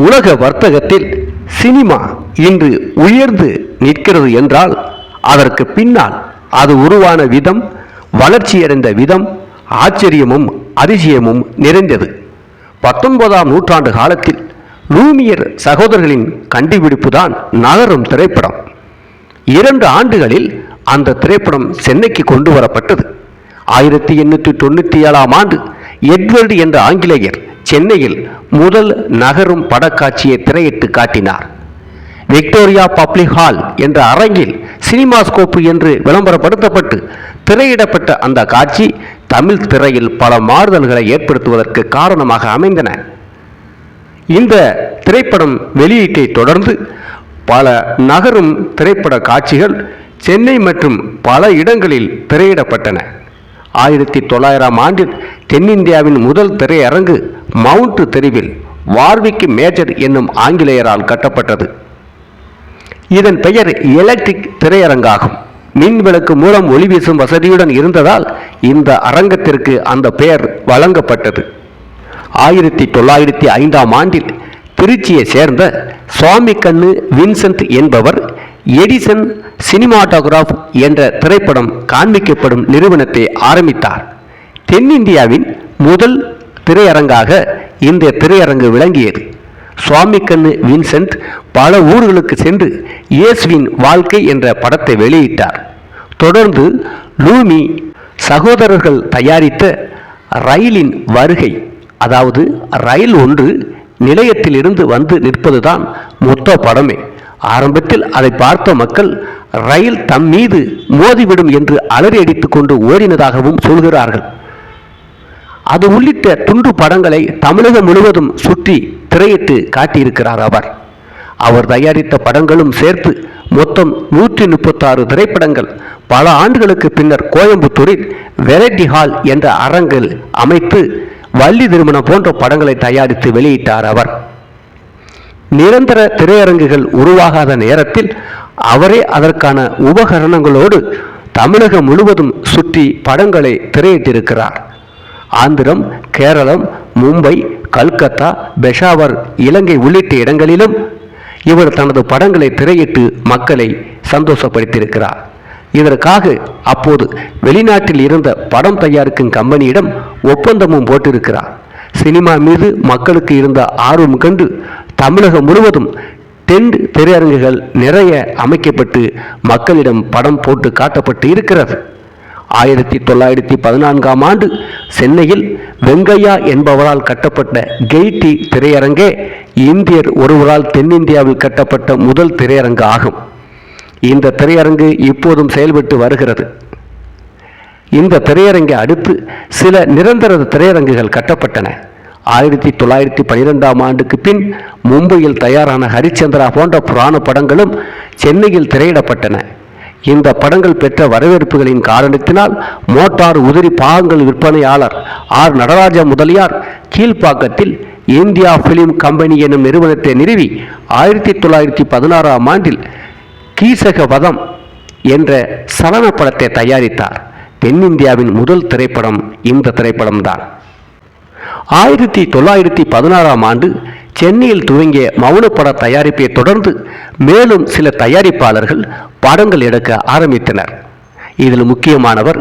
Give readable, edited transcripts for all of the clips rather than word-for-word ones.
உலக வர்த்தகத்தில் சினிமா இன்று உயர்ந்து நிற்கிறது என்றால் அதற்கு பின்னால் அது உருவான விதம், வளர்ச்சியடைந்த விதம் ஆச்சரியமும் அதிசயமும் நிறைந்தது. 19ஆம் நூற்றாண்டு காலத்தில் லூமியர் சகோதரர்களின் கண்டுபிடிப்புதான் நகரும் திரைப்படம். 2 ஆண்டுகளில் அந்த திரைப்படம் சென்னைக்கு கொண்டு வரப்பட்டது. 1897ஆம் ஆண்டு எட்வர்டு என்ற ஆங்கிலேயர் சென்னையில் முதல் நகரும் படக்காட்சியை திரையிட்டு காட்டினார். விக்டோரியா பப்ளிக் ஹால் என்ற அரங்கில் சினிமாஸ்கோப்பு என்று விளம்பரப்படுத்தப்பட்டு திரையிடப்பட்ட அந்த காட்சி தமிழ் திரையில் பல மாறுதல்களை ஏற்படுத்துவதற்கு காரணமாக அமைந்தன. இந்த திரைப்படம் வெளியீட்டை தொடர்ந்து பல நகரும் திரைப்பட காட்சிகள் சென்னை மற்றும் பல இடங்களில் திரையிடப்பட்டன. 1900ஆம் ஆண்டில் தென்னிந்தியாவின் முதல் திரையரங்கு மவுண்ட் தெருவில் வார்விக் மேஜர் என்னும் ஆங்கிலேயரால் கட்டப்பட்டது. இதன் பெயர் எலக்ட்ரிக் திரையரங்காகும். மின் விளக்கு மூலம் ஒளி வீசும் வசதியுடன் இருந்ததால் இந்த அரங்கத்திற்கு அந்த பெயர் வழங்கப்பட்டது. 1905ஆம் ஆண்டில் திருச்சியை சேர்ந்த சுவாமிக்கண்ணு வின்சென்ட் என்பவர் எடிசன் சினிமாட்டோகிராஃப் என்ற திரைப்படம் காண்பிக்கப்படும் நிறுவனத்தை ஆரம்பித்தார். தென்னிந்தியாவின் முதல் திரையரங்காக இந்த திரையரங்கு விளங்கியது. சுவாமிக்கண்ணு வின்சென்ட் பல ஊர்களுக்கு சென்று இயேசுவின் வாழ்க்கை என்ற படத்தை வெளியிட்டார். தொடர்ந்து லூமி சகோதரர்கள் தயாரித்த ரயிலின் வருகை, அதாவது ரயில் ஒன்று நிலையத்திலிருந்து வந்து நிற்பதுதான் மொத்த படமே. ஆரம்பத்தில் அதை பார்த்த மக்கள் ரயில் தம் மீது மோதிவிடும் என்று அலறி அடித்துக் கொண்டு ஓடினதாகவும் சொல்கிறார்கள். அது உள்ளிட்ட துண்டு படங்களை தமிழகம் முழுவதும் சுற்றி திரையிட்டு காட்டியிருக்கிறார் அவர் தயாரித்த படங்களும் சேர்த்து மொத்தம் 136 திரைப்படங்கள் பல ஆண்டுகளுக்கு பின்னர் கோயம்புத்தூரில் வெரைட்டி ஹால் என்ற அரங்கில் அமைத்து வள்ளி திருமணம் போன்ற படங்களை தயாரித்து வெளியிட்டார் நிரந்தர திரையரங்குகள் உருவாகாத நேரத்தில் அவரே அதற்கான உபகரணங்களோடு தமிழகம் முழுவதும் சுற்றி படங்களை திரையிட்டிருக்கிறார். ஆந்திரம், கேரளம், மும்பை, கல்கத்தா, பெஷாவர், இலங்கை உள்ளிட்ட இடங்களிலும் இவர் தனது படங்களை திரையிட்டு மக்களை சந்தோஷப்படுத்தியிருக்கிறார். இதற்காக அப்போது வெளிநாட்டில் இருந்த படம் தயாரிக்கும் கம்பெனியிடம் ஒப்பந்தமும் போட்டிருக்கிறார். சினிமா மீது மக்களுக்கு இருந்த ஆர்வம் கண்டு தமிழகம் முழுவதும் டென்ட் திரையரங்குகள் நிறைய அமைக்கப்பட்டு மக்களிடம் படம் போட்டு காட்டப்பட்டு இருக்கிறது. 1914ஆம் ஆண்டு சென்னையில் வெங்கையா என்பவரால் கட்டப்பட்ட கெய்டி திரையரங்கே இந்தியர் ஒருவரால் தென்னிந்தியாவில் கட்டப்பட்ட முதல் திரையரங்கு ஆகும். இந்த திரையரங்கு இப்போதும் செயல்பட்டு வருகிறது. இந்த திரையரங்கை அடுத்து சில நிரந்தர திரையரங்குகள் கட்டப்பட்டன. 1912ஆம் ஆண்டுக்கு பின் மும்பையில் தயாரான ஹரிச்சந்திரா போன்ற புராண படங்களும் சென்னையில் திரையிடப்பட்டன. இந்த படங்கள் பெற்ற வரவேற்புகளின் காரணத்தினால் மோட்டார் உதிரி பாகங்கள் விற்பனையாளர் ஆர் நடராஜா முதலியார் கீழ்ப்பாக்கத்தில் இந்தியா பிலிம் கம்பெனி எனும் நிறுவனத்தை நிறுவி 1916ஆம் ஆண்டில் கீசகவதம் என்ற சலன படத்தை தயாரித்தார். தென்னிந்தியாவின் முதல் திரைப்படம் இந்த திரைப்படம்தான். 1916ஆம் ஆண்டு சென்னையில் துவங்கிய மௌனப்பட தயாரிப்பை தொடர்ந்து மேலும் சில தயாரிப்பாளர்கள் படங்கள் எடுக்க ஆரம்பித்தனர். இதில் முக்கியமானவர்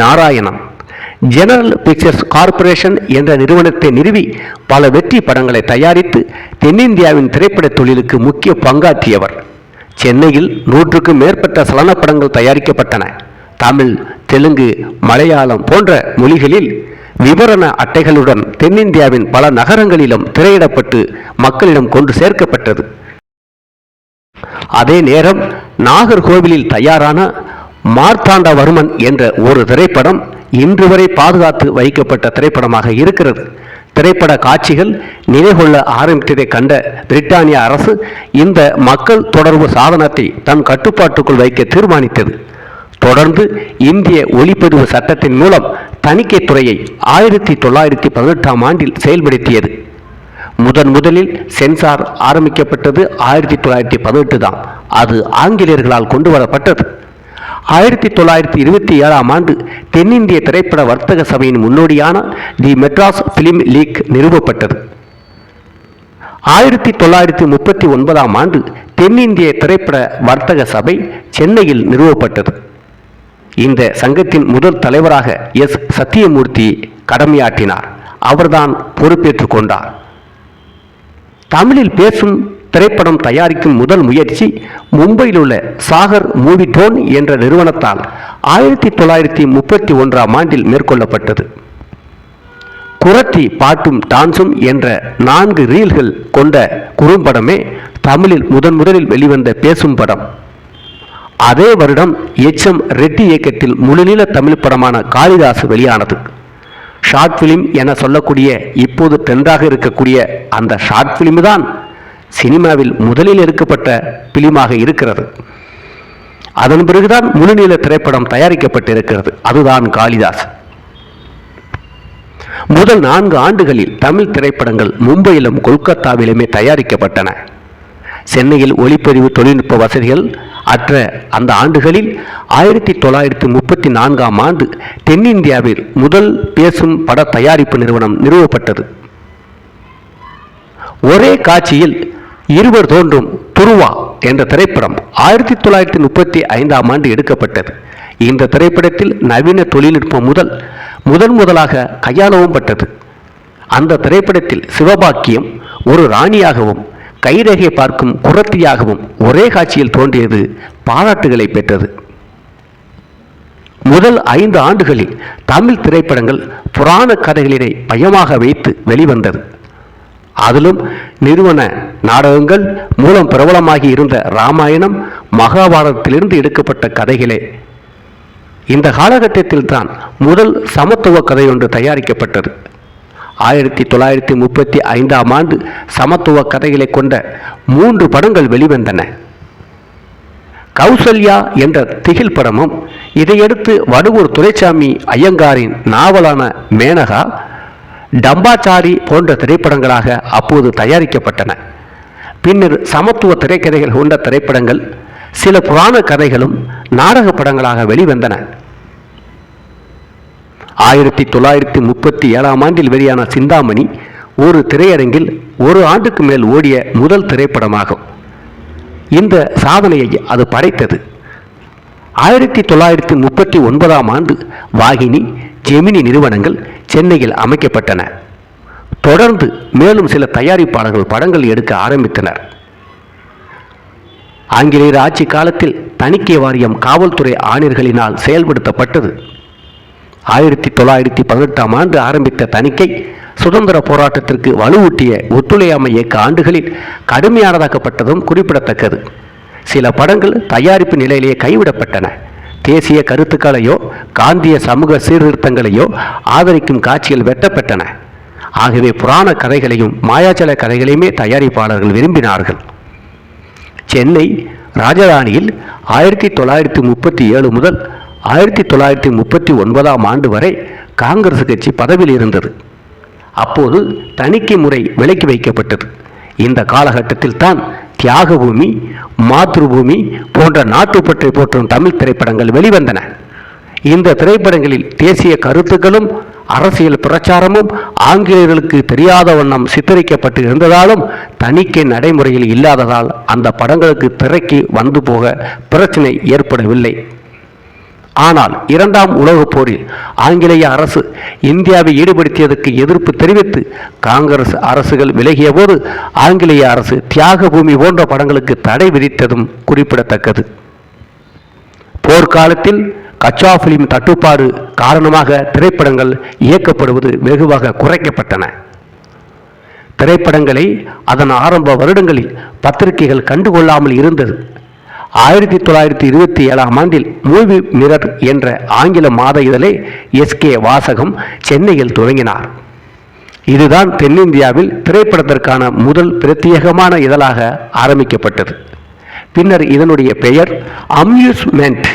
நாராயணன். ஜெனரல் பிக்சர்ஸ் கார்ப்பரேஷன் என்ற நிறுவனத்தை நிறுவி பல வெற்றி படங்களை தயாரித்து தென்னிந்தியாவின் திரைப்பட தொழிலுக்கு முக்கிய பங்காற்றியவர். சென்னையில் 100க்கும் மேற்பட்ட சலன படங்கள் தயாரிக்கப்பட்டன. தமிழ், தெலுங்கு, மலையாளம் போன்ற மொழிகளில் விவரண அட்டைகளுடன் தென்னிந்தியாவின் பல நகரங்களிலும் திரையிடப்பட்டு மக்களிடம் கொண்டு சேர்க்கப்பட்டது. அதே நேரம் நாகர்கோவிலில் தயாரான மார்த்தாண்டவர்மன் என்ற ஒரு திரைப்படம் இன்று வரை பாதுகாத்து வைக்கப்பட்ட திரைப்படமாக இருக்கிறது. திரைப்பட காட்சிகள் நிலைகொள்ள ஆரம்பித்ததை கண்ட பிரிட்டானிய அரசு இந்த மக்கள் தொடர்பு சாதனத்தை தன் கட்டுப்பாட்டுக்குள் வைக்க தீர்மானித்தது. தொடர்ந்து இந்திய ஒளிப்பதிவு சட்டத்தின் மூலம் தணிக்கை துறையை 1918ஆம் ஆண்டில் செயல்படுத்தியது. முதலில் சென்சார் ஆரம்பிக்கப்பட்டது 1918 தான். அது ஆங்கிலேயர்களால் கொண்டு வரப்பட்டது. 1927ஆம் ஆண்டு தென்னிந்திய திரைப்பட வர்த்தக சபையின் முன்னோடியான தி மெட்ராஸ் பிலிம் லீக் நிறுவப்பட்டது. 1939ஆம் ஆண்டு தென்னிந்திய திரைப்பட வர்த்தக சபை சென்னையில் நிறுவப்பட்டது. இந்த சங்கத்தின் முதல் தலைவராக எஸ். சத்தியமூர்த்தி கடமையாற்றினார். அவர்தான் பொறுப்பேற்றுக் கொண்டார். தமிழில் பேசும் திரைப்படம் தயாரிக்கும் முதல் முயற்சி மும்பையில் உள்ள சாகர் மூவி டோன் என்ற நிறுவனத்தால் 1931ஆம் ஆண்டில் மேற்கொள்ளப்பட்டது. குரத்தி பாட்டும் டான்ஸும் என்ற 4 ரீல்கள் கொண்ட குறும்படமே தமிழில் முதலில் வெளிவந்த பேசும் படம். அதே வருடம் எச்.எம். ரெட்டி இயக்கத்தில் முழுநீள தமிழ் படமான காளிதாசு வெளியானது. ஷார்ட் பிலிம் என சொல்லக்கூடிய இப்போது ட்ரெண்டாக இருக்கக்கூடிய அந்த ஷார்ட் பிலிம் தான் சினிமாவில் முதலில் எடுக்கப்பட்ட பிலிமாக இருக்கிறது. அதன் பிறகுதான் முழுநீள திரைப்படம் தயாரிக்கப்பட்டிருக்கிறது. அதுதான் காளிதாஸ். முதல் 4 ஆண்டுகளில் தமிழ் திரைப்படங்கள் மும்பையிலும் கொல்கத்தாவிலுமே தயாரிக்கப்பட்டன. சென்னையில் ஒளிப்பதிவு தொழில்நுட்ப வசதிகள் அற்ற அந்த ஆண்டுகளில் 1934ஆம் ஆண்டு தென்னிந்தியாவில் முதல் பேசும் பட தயாரிப்பு நிறுவனம் நிறுவப்பட்டது. ஒரே காட்சியில் இருவர் தோன்றும் துருவா என்ற திரைப்படம் 1935ஆம் ஆண்டு எடுக்கப்பட்டது. இந்த திரைப்படத்தில் நவீன தொழில்நுட்பம் முதலாக கையாளவும் பட்டது. அந்த திரைப்படத்தில் சிவபாக்கியம் ஒரு ராணியாகவும் கைரேகை பார்க்கும் குரத்தியாகவும் ஒரே காட்சியில் தோன்றியது பாராட்டுகளை பெற்றது. முதல் 5 ஆண்டுகளில் தமிழ் திரைப்படங்கள் புராண கதைகளினை மையமாக வைத்து வெளிவந்தது. அதிலும் நிறுவன நாடகங்கள் மூலம் பிரபலமாகி இருந்த இராமாயணம், மகாபாரதத்திலிருந்து எடுக்கப்பட்ட கதைகளே. இந்த காலகட்டத்தில் தான் முதல் சமத்துவ கதை ஒன்று தயாரிக்கப்பட்டது. 1935ஆம் ஆண்டு சமத்துவ கதைகளை கொண்ட 3 படங்கள் வெளிவந்தன. கௌசல்யா என்ற திகில் படமும், இதையடுத்து வடுவூர் துரைசாமி ஐயங்காரின் நாவலான மேனகா, டம்பாச்சாரி போன்ற திரைப்படங்களாக அப்போது தயாரிக்கப்பட்டன. பின்னர் சமத்துவ திரைக்கதைகள் கொண்ட திரைப்படங்கள், சில புராண கதைகளும் நாடக படங்களாக வெளிவந்தன. 1937ஆம் ஆண்டில் வெளியான சிந்தாமணி ஒரு திரையரங்கில் 1 ஆண்டுக்கு மேல் ஓடிய முதல் திரைப்படமாகும். இந்த சாதனையை அது படைத்தது. 1939ஆம் ஆண்டு வாகினி, ஜெமினி நிறுவனங்கள் சென்னையில் அமைக்கப்பட்டன. தொடர்ந்து மேலும் சில தயாரிப்பாளர்கள் படங்கள் எடுக்க ஆரம்பித்தனர். ஆங்கிலேயர் ஆட்சி காலத்தில் தணிக்கை வாரியம் காவல்துறை ஆணையர்களினால் செயல்படுத்தப்பட்டது. 1918ஆம் ஆண்டு ஆரம்பித்த தணிக்கை சுதந்திர போராட்டத்திற்கு வலுவூட்டிய ஒத்துழையாமை இயக்க ஆண்டுகளில் கடுமையானதாக்கப்பட்டதும் குறிப்பிடத்தக்கது. சில படங்கள் தயாரிப்பு நிலையிலேயே கைவிடப்பட்டன. தேசிய கருத்துக்களையோ காந்திய சமூக சீர்திருத்தங்களையோ ஆதரிக்கும் காட்சிகள் வெட்டப்பட்டன. ஆகவே புராண கதைகளையும் மாயாஜல கதைகளையுமே தயாரிப்பாளர்கள் விரும்பினார்கள். சென்னை ராஜதானியில் 1937 முதல் 1939ஆம் ஆண்டு வரை காங்கிரஸ் கட்சி பதவியில் இருந்தது. அப்போது தணிக்கை முறை விலக்கி வைக்கப்பட்டது. இந்த காலகட்டத்தில் தான் தியாகபூமி, மாத்ருபூமி போன்ற நாட்டுப்பற்றை போற்றும் தமிழ் திரைப்படங்கள் வெளிவந்தன. இந்த திரைப்படங்களில் தேசிய கருத்துக்களும் அரசியல் பிரச்சாரமும் ஆங்கிலேயர்களுக்கு தெரியாத வண்ணம் சித்தரிக்கப்பட்டு இருந்ததாலும் தணிக்கை நடைமுறையில் இல்லாததால் அந்த படங்களுக்கு திரைக்கு வந்து போக பிரச்சனை ஏற்படவில்லை. ஆனால் 2ஆம் உலகப் போரில் ஆங்கிலேய அரசு இந்தியாவை ஈடுபடுத்தியதற்கு எதிர்ப்பு தெரிவித்து காங்கிரஸ் அரசுகள் விலகிய போது ஆங்கிலேய அரசு தியாகபூமி போன்ற படங்களுக்கு தடை விதித்ததும் குறிப்பிடத்தக்கது. போர்க்காலத்தில் கச்சா பிலிம் தட்டுப்பாடு காரணமாக திரைப்படங்கள் இயக்கப்படுவது வெகுவாக குறைக்கப்பட்டன. திரைப்படங்களை அதன் ஆரம்ப வருடங்களில் பத்திரிகைகள் கண்டுகொள்ளாமல் இருந்தது. 1927ஆம் ஆண்டில் மூவி மிரர் என்ற ஆங்கில மாத இதழை எஸ்.கே. வாசகம் சென்னையில் துவங்கினார். இதுதான் தென்னிந்தியாவில் திரைப்படத்திற்கான முதல் பிரத்யேகமான இதழாக ஆரம்பிக்கப்பட்டது. பின்னர் இதனுடைய பெயர் அம்யூஸ்மெண்ட்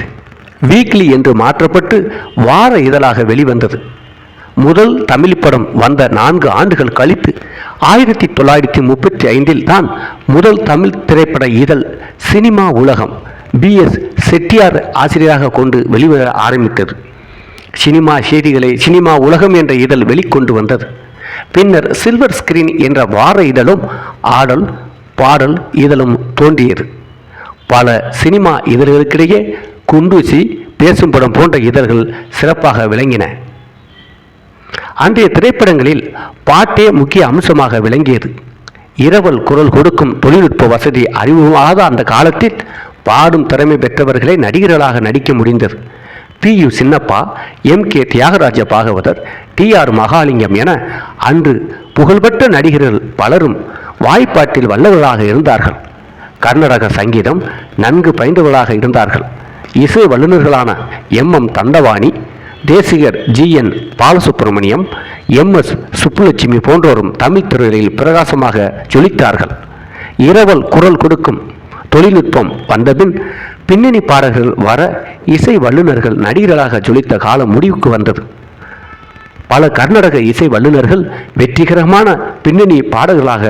வீக்லி என்று மாற்றப்பட்டு வார இதழாக வெளிவந்தது. முதல் தமிழ் படம் வந்த 4 ஆண்டுகள் கழித்து 1935இல் தான் முதல் தமிழ் திரைப்பட இதழ் சினிமா உலகம் B.S. செட்டியார் ஆசிரியராக கொண்டு வெளிவர ஆரம்பித்தது. சினிமா செய்திகளை சினிமா உலகம் என்ற இதழ் வெளிக்கொண்டு வந்தது. பின்னர் சில்வர் ஸ்கிரீன் என்ற வார இதழும் ஆடல் பாடல் இதழும் தோன்றியது. பல சினிமா இதழ்களுக்கிடையே குண்டூசி, பேசும் படம் போன்ற இதழ்கள் சிறப்பாக விளங்கின. அன்றைய திரைப்படங்களில் பாட்டே முக்கிய அம்சமாக விளங்கியது. இரவல் குரல் கொடுக்கும் தொழில்நுட்ப வசதி அறிமுகமாகாத அந்த காலத்தில் பாடும் திறமை பெற்றவர்களை நடிகர்களாக நடிக்க முடிந்தது. P.U. Chinappa, M.K. Thyagaraja Bhagavathar, T.R. Mahalingam என அன்று புகழ்பெற்ற நடிகர்கள் பலரும் வாய்ப்பாட்டில் வல்லவர்களாக இருந்தார்கள். கர்நாடக சங்கீதம் நன்கு பயின்றவர்களாக இருந்தார்கள். இசை வல்லுநர்களான M.M. Thandavani, Desikar G.N. Balasubramaniam, M.S. Subbulakshmi போன்றோரும் Tamil திரையில் பிரகாசமாக ஜொலித்தார்கள். இரவல் குரல் கொடுக்கும் தொழில்நுட்பம் வந்தபின் பின்னணி பாடல்கள் வர இசை வல்லுநர்கள் நடிகர்களாக ஜொலித்த காலம் முடிவுக்கு வந்தது. பல கர்நாடக இசை வல்லுநர்கள் வெற்றிகரமான பின்னணி பாடல்களாக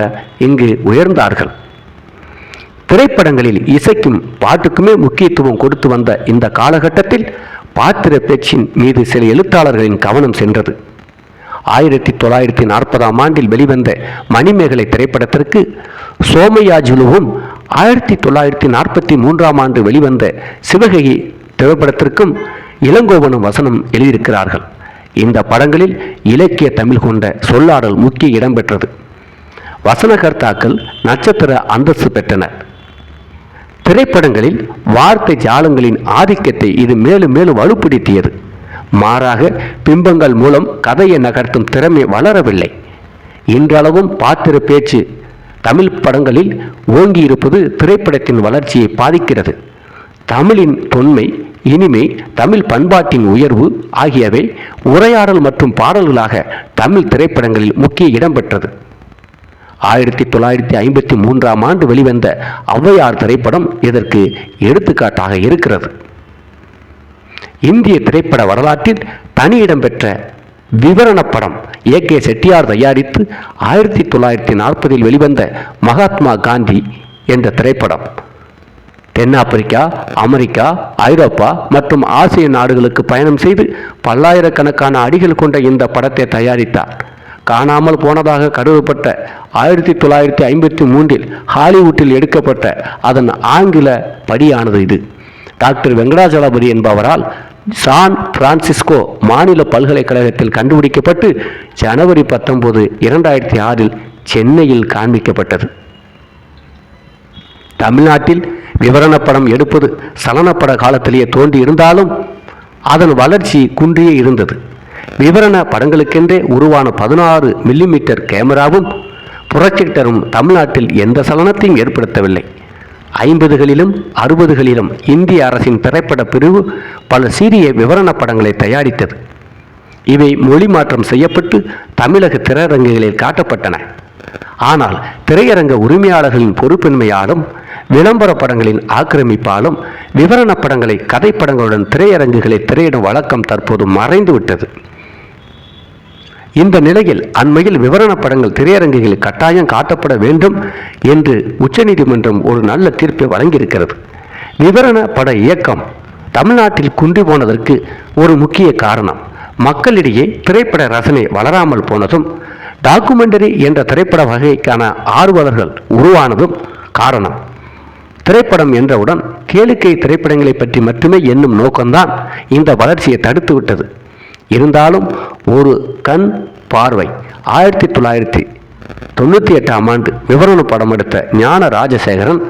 இங்கு உயர்ந்தார்கள். திரைப்படங்களில் இசைக்கும் பாட்டுக்குமே முக்கியத்துவம் கொடுத்து வந்த இந்த காலகட்டத்தில் பாத்திர பேச்சின் மீது சில எழுத்தாளர்களின் கவனம் சென்றது. 1940ஆம் ஆண்டில் வெளிவந்த மணிமேகலை திரைப்படத்திற்கு சோமயாஜுலுவும் 1943ஆம் ஆண்டு வெளிவந்த சிவகங்கை திரைப்படத்திற்கும் இளங்கோவனும் வசனம் எழுதியிருக்கிறார்கள். இந்த படங்களில் இலக்கிய தமிழ் கொண்ட சொல்லாடல் முக்கிய இடம் பெற்றது. வசனகர்த்தாக்கள் நட்சத்திர அந்தஸ்து பெற்றனர். திரைப்படங்களில் வார்த்தை ஜாலங்களின் ஆதிக்கத்தை இது மேலும் மேலும் வலுப்படுத்தியது. மாறாக பிம்பங்கள் மூலம் கதையை நகர்த்தும் திறமை வளரவில்லை. இன்றளவும் பாத்திர பேச்சு தமிழ் படங்களில் ஓங்கி இருப்பது திரைப்படத்தின் வளர்ச்சியை பாதிக்கிறது. தமிழின் தொன்மை, இனிமை, தமிழ் பண்பாட்டின் உயர்வு ஆகியவை உரையாடல் மற்றும் பாடல்களாக தமிழ் திரைப்படங்களில் முக்கிய இடம் பெற்றது. 1953ஆம் ஆண்டு வெளிவந்த ஔவையார் திரைப்படம் இதற்கு எடுத்துக்காட்டாக இருக்கிறது. இந்திய திரைப்பட வரலாற்றில் தனியிடம் பெற்ற விவரண படம் A.K. செட்டியார் தயாரித்து 1940இல் வெளிவந்த மகாத்மா காந்தி என்ற திரைப்படம். தென்னாப்பிரிக்கா, அமெரிக்கா, ஐரோப்பா மற்றும் ஆசிய நாடுகளுக்கு பயணம் செய்து பல்லாயிரக்கணக்கான அடிகள் கொண்ட இந்த படத்தை தயாரித்தார். காணாமல் போனதாக கருதப்பட்ட 1953இல் ஹாலிவுட்டில் எடுக்கப்பட்ட அதன் ஆங்கில படியானது இது. டாக்டர் வெங்கடாஜலபதி என்பவரால் சான் பிரான்சிஸ்கோ மாநில பல்கலைக்கழகத்தில் கண்டுபிடிக்கப்பட்டு ஜனவரி 19, 2006இல் சென்னையில் காண்பிக்கப்பட்டது. தமிழ்நாட்டில் விவரண படம் எடுப்பது சலனப்பட காலத்திலேயே தோன்றி இருந்தாலும் அதன் வளர்ச்சி குன்றியே இருந்தது. விவரண படங்களுக்கென்றே உருவான 16 மில்லிமீட்டர் கேமராவும் புரொஜெக்டரும் தமிழ்நாட்டில் எந்த சலனத்தையும் ஏற்படுத்தவில்லை. 50களிலும் 60களிலும் இந்திய அரசின் திரைப்பட பிரிவு பல சிறிய விவரண படங்களை தயாரித்தது. இவை மொழி மாற்றம் செய்யப்பட்டு தமிழக திரையரங்குகளில் காட்டப்பட்டன. ஆனால் திரையரங்க உரிமையாளர்களின் பொறுப்பின்மையாலும் விளம்பர படங்களின் ஆக்கிரமிப்பாலும் விவரண படங்களை கதைப்படங்களுடன் திரையரங்குகளை திரையிடும் வழக்கம் தற்போது மறைந்துவிட்டது. இந்த நிலையில் அண்மையில் விவரண படங்கள் திரையரங்குகளில் கட்டாயம் காட்டப்பட வேண்டும் என்று உச்சநீதிமன்றம் ஒரு நல்ல தீர்ப்பை வழங்கியிருக்கிறது. விவரண பட இயக்கம் தமிழ்நாட்டில் குன்றி போனதற்கு ஒரு முக்கிய காரணம் மக்களிடையே திரைப்பட ரசனை வளராமல் போனதும் டாக்குமெண்டரி என்ற திரைப்பட வகைக்கான ஆர்வலர்கள் உருவானதும் காரணம். திரைப்படம் என்றவுடன் கேளிக்கை திரைப்படங்களை பற்றி மட்டுமே எண்ணும் நோக்கம்தான் இந்த வளர்ச்சியை தடுத்துவிட்டது. இருந்தாலும் ஒரு கண் பார்வை 1998ஆம் ஆண்டு விவரண படம் எடுத்த ஞான ராஜசேகரன்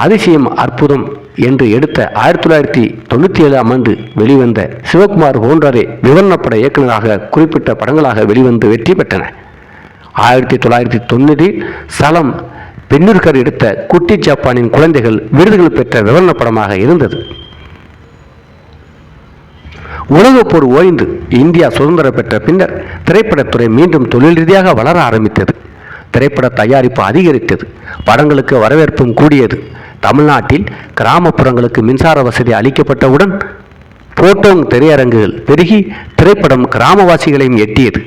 அதிசயம் அற்புதம் என்று எடுத்த 1997ஆம் ஆண்டு வெளிவந்த சிவகுமார் போன்றரை விவரணப்பட இயக்குநராக குறிப்பிட்ட படங்களாக வெளிவந்து வெற்றி பெற்றன. 1990இல் சலம் பெண்ணுர்கர் எடுத்த குட்டி ஜப்பானின் குழந்தைகள் விருதுகள் பெற்ற விவரண படமாக இருந்தது. உலகப்போர் ஓய்ந்து இந்தியா சுதந்திரம் பெற்ற பின்னர் திரைப்படத்துறை மீண்டும் தொழில் ரீதியாக வளர ஆரம்பித்தது. திரைப்பட தயாரிப்பு அதிகரித்தது. படங்களுக்கு வரவேற்பும் கூடியது. தமிழ்நாட்டில் கிராமப்புறங்களுக்கு மின்சார வசதி அளிக்கப்பட்டவுடன் போட்டோங் திரையரங்குகள் பெருகி திரைப்படம் கிராமவாசிகளையும் எட்டியது.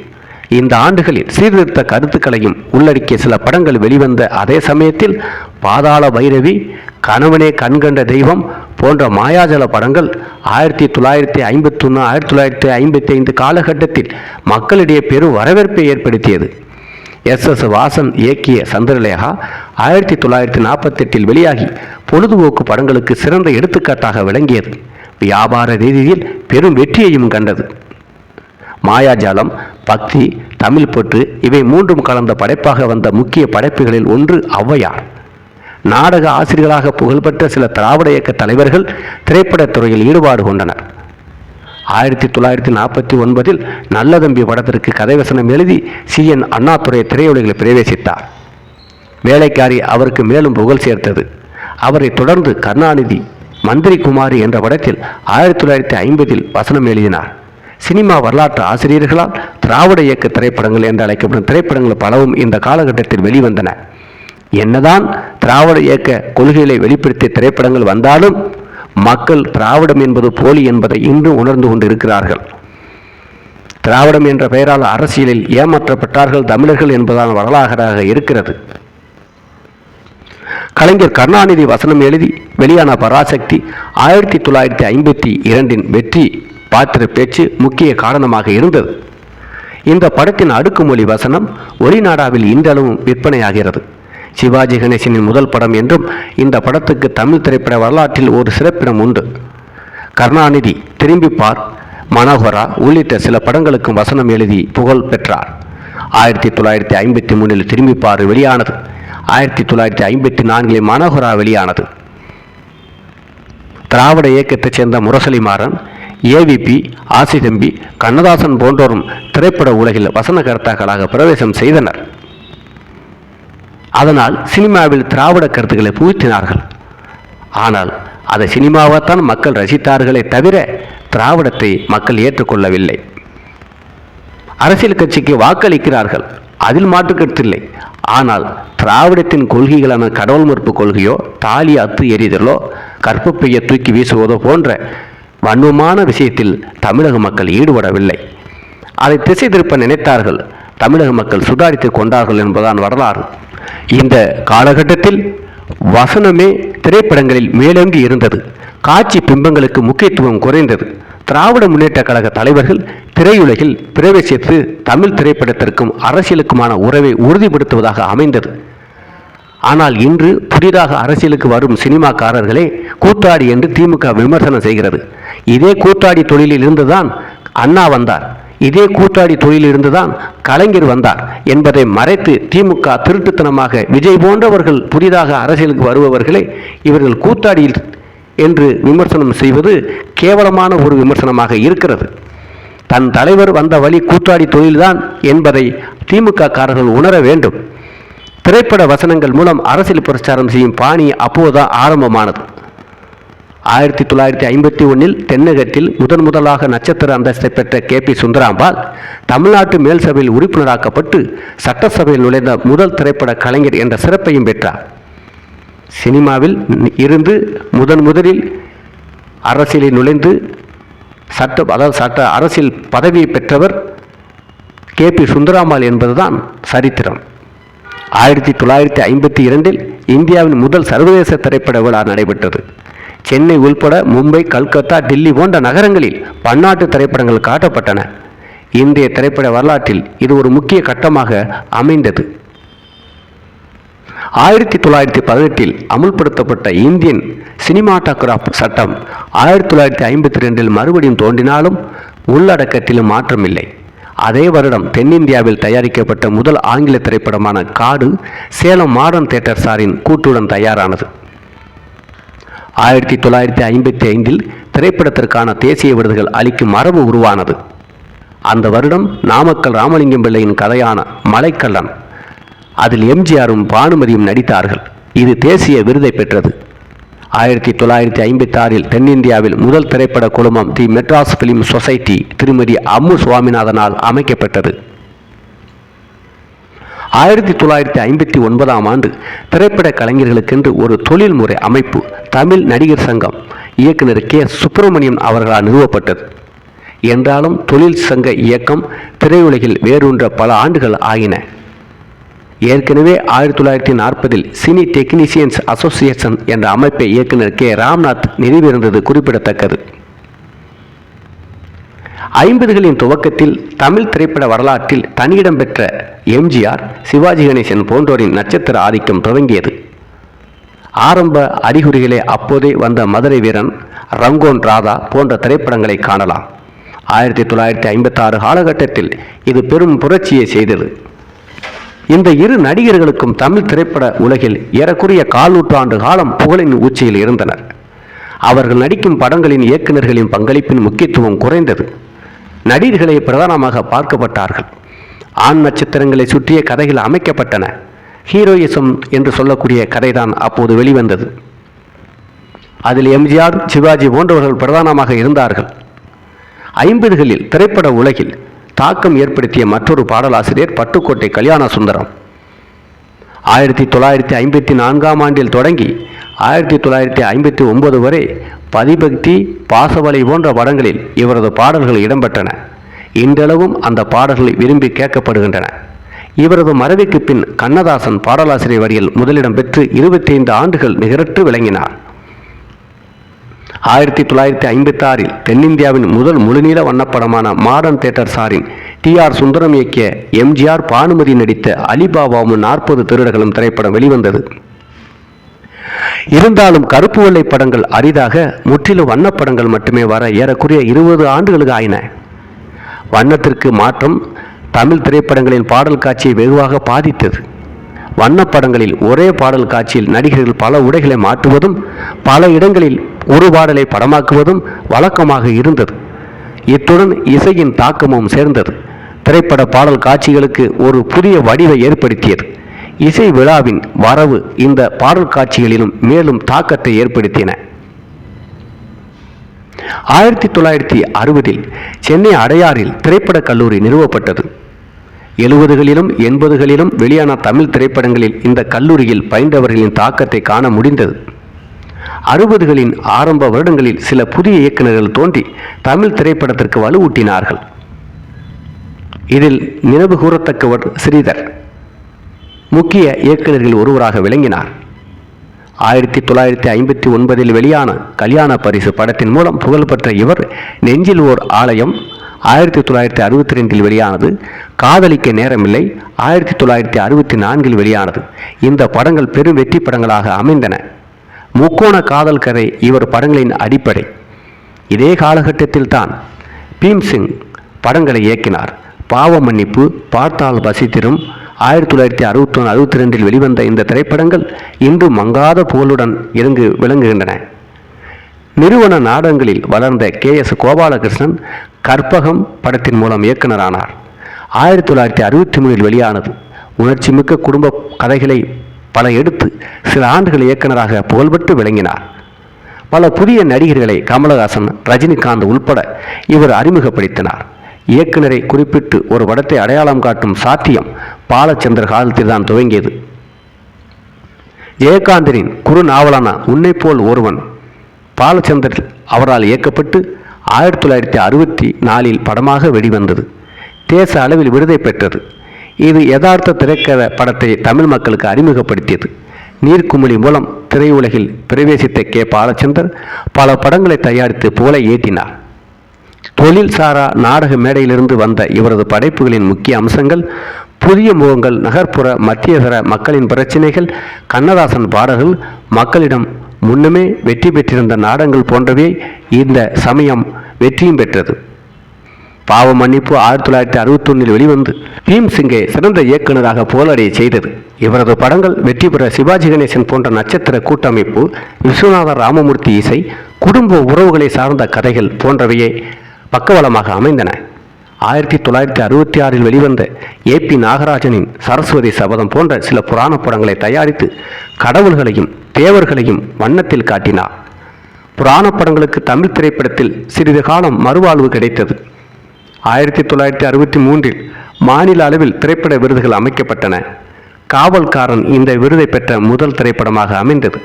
இந்த ஆண்டுகளில் சீர்திருத்த கருத்துக்களையும் உள்ளடக்கிய சில படங்கள் வெளிவந்த அதே சமயத்தில் பாதாள பைரவி, கணவனே கண்கண்ட தெய்வம் போன்ற மாயாஜால படங்கள் 1951 1955 காலகட்டத்தில் மக்களிடையே பெரும் வரவேற்பை ஏற்படுத்தியது. எஸ் வாசன் இயக்கிய சந்திரலேகா 1948 வெளியாகி பொழுதுபோக்கு படங்களுக்கு சிறந்த எடுத்துக்காட்டாக விளங்கியது. வியாபார ரீதியில் பெரும் வெற்றியையும் கண்டது. மாயாஜாலம், பக்தி, தமிழ் பற்று இவை மூன்றும் கலந்த படைப்பாக வந்த முக்கிய படைப்புகளில் ஒன்று ஔவையார். நாடக ஆசிரியர்களாக புகழ்பெற்ற சில திராவிட இயக்க தலைவர்கள் திரைப்படத் துறையில் ஈடுபாடு கொண்டனர். 1949 நல்லதம்பி படத்திற்கு கதைவசனம் எழுதி CN அண்ணாதுரை திரையுலகில் பிரவேசித்தார். வேலைக்காரி அவருக்கு மேலும் புகழ் சேர்த்தது. அவரை தொடர்ந்து கருணாநிதி மந்திரி குமாரி என்ற படத்தில் 1950 வசனம் எழுதினார். சினிமா வரலாற்று ஆசிரியர்களால் திராவிட இயக்க திரைப்படங்கள் என்று அழைக்கப்படும் திரைப்படங்கள் பலவும் இந்த காலகட்டத்தில் வெளிவந்தன. என்னதான் திராவிட இயக்க கொள்கைகளை வெளிப்படுத்திய திரைப்படங்கள் வந்தாலும் மக்கள் திராவிடம் என்பது போலி என்பதை இன்றும் உணர்ந்து கொண்டிருக்கிறார்கள். திராவிடம் என்ற பெயரால் அரசியலில் ஏமாற்றப்பட்டார்கள் தமிழர்கள் என்பதால் வரலாறாக இருக்கிறது. கலைஞர் கருணாநிதி வசனம் எழுதி வெளியான பராசக்தி 1952 வெற்றி பாத்திர பேச்சு முக்கிய காரணமாக இருந்தது. இந்த படத்தின் அடுக்குமொழி வசனம் ஒளிநாடாவில் இன்றளவும் விற்பனையாகிறது. சிவாஜி கணேசனின் முதல் படம் என்றும் இந்த படத்துக்கு தமிழ் திரைப்பட வரலாற்றில் ஒரு சிறப்பிடம் உண்டு. கருணாநிதி திரும்பிப்பார், மனோகரா உள்ளிட்ட சில படங்களுக்கும் வசனம் எழுதி புகழ் பெற்றார். 1953 திரும்பிப்பார் வெளியானது. 1954 மனோகரா வெளியானது. திராவிட இயக்கத்தைச் சேர்ந்த முரசொலிமாறன், AVP, ஆசிதம்பி, கண்ணதாசன் போன்றோரும் திரைப்பட உலகில் வசனகர்த்தாக்களாக பிரவேசம் செய்தனர். அதனால் சினிமாவில் திராவிட கருத்துக்களை புகுத்தினார்கள். ஆனால் அதை சினிமாவைத்தான் மக்கள் ரசித்தார்களே தவிர திராவிடத்தை மக்கள் ஏற்றுக்கொள்ளவில்லை. அரசியல் கட்சிக்கு வாக்களிக்கிறார்கள், அதில் மாற்று கருத்தில்லை. ஆனால் திராவிடத்தின் கொள்கைகளான கடவுள் மறுப்பு கொள்கையோ, தாலி அத்து எறிதலோ, கற்பப்பையை தூக்கி வீசுவதோ போன்ற வன்மமான விஷயத்தில் தமிழக மக்கள் ஈடுபடவில்லை. அதை திசை திருப்ப நினைத்தார்கள். தமிழக மக்கள் சுதாரித்துக் கொண்டார்கள் என்பதான் வரலாறு. இந்த காலகட்டத்தில் வசனமே திரைப்படங்களில் மேலோங்கி இருந்தது. காட்சி பிம்பங்களுக்கு முக்கியத்துவம் குறைந்தது. திராவிட முன்னேற்ற கழக தலைவர்கள் திரையுலகில் பிரவேசித்து தமிழ் திரைப்படத்திற்கும் அரசியலுக்குமான உறவை உறுதிப்படுத்துவதாக அமைந்தது. ஆனால் இன்று புதிதாக அரசியலுக்கு வரும் சினிமாக்காரர்களே கூத்தாடி என்று திமுக விமர்சனம் செய்கிறது. இதே கூத்தாடி தொழிலில் இருந்துதான் அண்ணா வந்தார், இதே கூத்தாடி தொழிலில் இருந்துதான் கலைஞர் வந்தார் என்பதை மறைத்து திமுக திருட்டுத்தனமாக விஜய் போன்றவர்கள் புதிதாக அரசியலுக்கு வருபவர்களை இவர்கள் கூத்தாடி என்று விமர்சனம் செய்வது கேவலமான ஒரு விமர்சனமாக இருக்கிறது. தன் தலைவர் வந்த வழி கூத்தாடி தொழில்தான் என்பதை திமுக காரர்கள் உணர வேண்டும். திரைப்பட வசனங்கள் மூலம் அரசியல் பிரச்சாரம் செய்யும் பாணி அப்போதுதான் ஆரம்பமானது. 1951 தென்னகத்தில் முதலாக நட்சத்திர அந்தஸ்தை பெற்ற KP சுந்தராம்பாள் தமிழ்நாட்டு மேல் சபையில் உறுப்பினராக்கப்பட்டு சட்டசபையில் நுழைந்த முதல் திரைப்பட கலைஞர் என்ற சிறப்பையும் பெற்றார். சினிமாவில் இருந்து முதலில் அரசியலில் நுழைந்து அரசியல் பதவியை பெற்றவர் KP சுந்தராம்பாள் என்பதுதான் சரித்திரம். 1952 இந்தியாவின் முதல் சர்வதேச திரைப்பட விழா நடைபெற்றது. சென்னை உள்பட மும்பை, கல்கத்தா, டில்லி போன்ற நகரங்களில் பன்னாட்டு திரைப்படங்கள் காட்டப்பட்டன. இந்திய திரைப்பட வரலாற்றில் இது ஒரு முக்கிய கட்டமாக அமைந்தது. 1918 அமுல்படுத்தப்பட்ட இந்தியன் சினிமாட்டோகிராஃப் சட்டம் 1952 மறுபடியும் தோன்றினாலும் உள்ளடக்கத்திலும் மாற்றமில்லை. அதே வருடம் தென்னிந்தியாவில் தயாரிக்கப்பட்ட முதல் ஆங்கில திரைப்படமான காடு சேலம் மாடர்ன் தியேட்டர் சாரின் கூட்டுடன் தயாரானது. 1955 திரைப்படத்திற்கான தேசிய விருதுகள் அளிக்கும் மரபு உருவானது. அந்த வருடம் நாமக்கல் ராமலிங்கம் பிள்ளையின் கதையான மலைக்கள்ளன், அதில் எம்ஜிஆரும் பானுமதியும் நடித்தார்கள். இது தேசிய விருதை பெற்றது. 1956 தென்னிந்தியாவில் முதல் திரைப்பட குழுமம் தி மெட்ராஸ் பிலிம் சொசைட்டி திருமதி அம்மு சுவாமிநாதனால் அமைக்கப்பட்டது. 1959 திரைப்பட கலைஞர்களுக்கென்று ஒரு தொழில்முறை அமைப்பு தமிழ் நடிகர் சங்கம் இயக்குனர் K. சுப்பிரமணியம் அவர்களால் நிறுவப்பட்டது. என்றாலும் தொழில் சங்க இயக்கம் திரையுலகில் வேரூன்ற பல ஆண்டுகள் ஆகின. ஏற்கனவே 1940 சினி டெக்னீசியன்ஸ் அசோசியேஷன் என்ற அமைப்பை இயக்குனர் கே. ராம்நாத் நிறுவியிருந்தது குறிப்பிடத்தக்கது. 50களின் துவக்கத்தில் தமிழ் திரைப்பட வரலாற்றில் தனியிடம் பெற்ற எம்ஜிஆர், சிவாஜி கணேசன் போன்றோரின் நட்சத்திர ஆதிக்கம் துவங்கியது. ஆரம்ப அறிகுறிகளே அப்போதே வந்த மதுரை வீரன், ரங்கோன் ராதா போன்ற திரைப்படங்களை காணலாம். 1956 காலகட்டத்தில் இது பெரும் புரட்சியை செய்தது. இந்த இரு நடிகர்களுக்கும் தமிழ் திரைப்பட உலகில் ஏறக்குறைய 1/4 நூற்றாண்டு காலம் புகழின் உச்சியில் இருந்தனர். அவர்கள் நடிக்கும் படங்களின் இயக்குநர்களின் பங்களிப்பின் முக்கியத்துவம் குறைந்தது. நடிகர்களே பிரதானமாக பார்க்கப்பட்டார்கள். ஆண் நட்சத்திரங்களை சுற்றிய கதைகள் அமைக்கப்பட்டன. ஹீரோயிசம் என்று சொல்லக்கூடிய கதைதான் அப்போது வெளிவந்தது. அதில் எம்ஜிஆர், சிவாஜி போன்றவர்கள் பிரதானமாக இருந்தார்கள். 50களில் திரைப்பட உலகில் தாக்கம் ஏற்படுத்திய மற்றொரு பாடலாசிரியர் பட்டுக்கோட்டை கல்யாண சுந்தரம். 1954ஆம் ஆண்டில் தொடங்கி 1959 வரை பதிபக்தி, பாசவலை போன்ற படங்களில் இவரது பாடல்கள் இடம்பெற்றன. இன்றளவும் அந்த பாடல்கள் விரும்பி கேட்கப்படுகின்றன. இவரது மறைவுக்கு பின் கண்ணதாசன் பாடலாசிரியர் வரியில் முதலிடம் பெற்று 25 ஆண்டுகள் நிகரற்று விளங்கினார். 1956இல் தென்னிந்தியாவின் முதல் முழுநீள வண்ணப்படமான மாடர்ன் தியேட்டர் சாரின் டி.ஆர். சுந்தரம் இயக்கிய எம்ஜிஆர், பானுமதி நடித்த அலிபாபாவும் 40 திருடர்களும் திரைப்படம் வெளிவந்தது. இருந்தாலும் கருப்பு வெள்ளை படங்கள் அரிதாக முற்றிலும் வண்ணப்படங்கள் மட்டுமே வர ஏறக்குறைய 20 ஆண்டுகளுக்கு ஆயின. வண்ணத்திற்கு மாற்றம் தமிழ் திரைப்படங்களின் பாடல் காட்சியை வெகுவாக பாதித்தது. வண்ணப்படங்களில் ஒரே பாடல் காட்சியில் நடிகர்கள் பல உடைகளை மாற்றுவதும் பல இடங்களில் ஒரு பாடலை படமாக்குவதும் வழக்கமாக இருந்தது. இத்துடன் இசையின் தாக்கமும் சேர்ந்தது. திரைப்பட பாடல் காட்சிகளுக்கு ஒரு புதிய வடிவை ஏற்படுத்தியது. இசை விழாவின் வரவு இந்த பாடல் காட்சிகளிலும் மேலும் தாக்கத்தை ஏற்படுத்தின. 1960இல் சென்னை அடையாறில் திரைப்படக் கல்லூரி நிறுவப்பட்டது. 70களிலும் 80களிலும் வெளியான தமிழ் திரைப்படங்களில் இந்த கல்லூரியில் பயின்றவர்களின் தாக்கத்தை காண முடிந்தது. 60களின் ஆரம்ப வருடங்களில் சில புதிய இயக்குநர்கள் தோன்றி தமிழ் திரைப்படத்திற்கு வலுவூட்டினார்கள். இதில் நினைவு கூறத்தக்கவர் ஸ்ரீதர் முக்கிய இயக்குநர்கள் ஒருவராக விளங்கினார். 1959இல் வெளியான கல்யாண பரிசு படத்தின் மூலம் புகழ்பெற்ற இவர் நெஞ்சில் ஓர் ஆலயம் 1962இல் வெளியானது, காதலிக்க நேரமில்லை 1964இல் வெளியானது. இந்த படங்கள் பெரும் வெற்றி படங்களாக அமைந்தன. முக்கோண காதல் கதை இவர் படங்களின் அடிப்படை. இதே காலகட்டத்தில் தான் பீம்சிங் படங்களை இயக்கினார். பாவ மன்னிப்பு, பார்த்தால் பசித்திரும் 1961-62இல் வெளிவந்த இந்த திரைப்படங்கள் இன்று மங்காத புகழுடன் விளங்குகின்றன. நிறுவன நாடகங்களில் வளர்ந்த கே.எஸ். கோபாலகிருஷ்ணன் கற்பகம் படத்தின் மூலம் இயக்குனரானார். 1963இல் வெளியானது. உணர்ச்சி மிக்க குடும்ப கதைகளை பல எடுத்து சில ஆண்டுகள் இயக்குனராக புகழ்பெற்று விளங்கினார். பல புதிய நடிகர்களை கமலஹாசன், ரஜினிகாந்த் உள்பட இவர் அறிமுகப்படுத்தினார். இயக்குனரை குறிப்பிட்டு ஒரு படத்தை அடையாளம் காட்டும் சாத்தியம் பாலச்சந்தர் காலத்தில் தான் துவங்கியது. ஜெயகாந்தனின் குறு நாவலான உன்னை போல் ஒருவன் பாலச்சந்தர் அவரால் இயக்கப்பட்டு 1964இல் படமாக வெளிவந்தது. தேச அளவில் விருதை பெற்றது. இது யதார்த்த திரைக்கதை படத்தை தமிழ் மக்களுக்கு அறிமுகப்படுத்தியது. நீர்க்குமிழி மூலம் திரையுலகில் பிரவேசித்த கே. பாலச்சந்தர் பல படங்களை தயாரித்து புகழை ஏற்றினார். தொழில் சாரா நாடக மேடையிலிருந்து வந்த இவரது படைப்புகளின் முக்கிய அம்சங்கள் புதிய முகங்கள், நகர்ப்புற மத்தியதர மக்களின் பிரச்சினைகள், கண்ணதாசன் பாடல்கள், மக்களிடம் முன்னமே வெற்றி பெற்றிருந்த நாடகங்கள் போன்றவை இந்த சமயம் வெற்றியும் பெற்றது. பாவ மன்னிப்பு 1961இல் வெளிவந்து பீம்சிங்கை சிறந்த இயக்குநராக புகழடைய செய்தது. இவரது படங்கள் வெற்றி பெற சிவாஜி கணேசன் போன்ற நட்சத்திர கூட்டமைப்பு, விஸ்வநாத ராமமூர்த்தி இசை, குடும்ப உறவுகளை சார்ந்த கதைகள் போன்றவையே பக்கவலமாக அமைந்தன. 1966இல் வெளிவந்த ஏ.பி. நாகராஜனின் சரஸ்வதி சபதம் போன்ற சில புராண படங்களை தயாரித்து கடவுள்களையும் தேவர்களையும் வண்ணத்தில் காட்டினார். புராண படங்களுக்கு தமிழ் திரைப்படத்தில் சிறிது காலம் மறுவாழ்வு கிடைத்தது. 1963இல் மாநில அளவில் திரைப்பட விருதுகள் அமைக்கப்பட்டன. காவல்காரன் இந்த விருதை பெற்ற முதல் திரைப்படமாக அமைந்தது.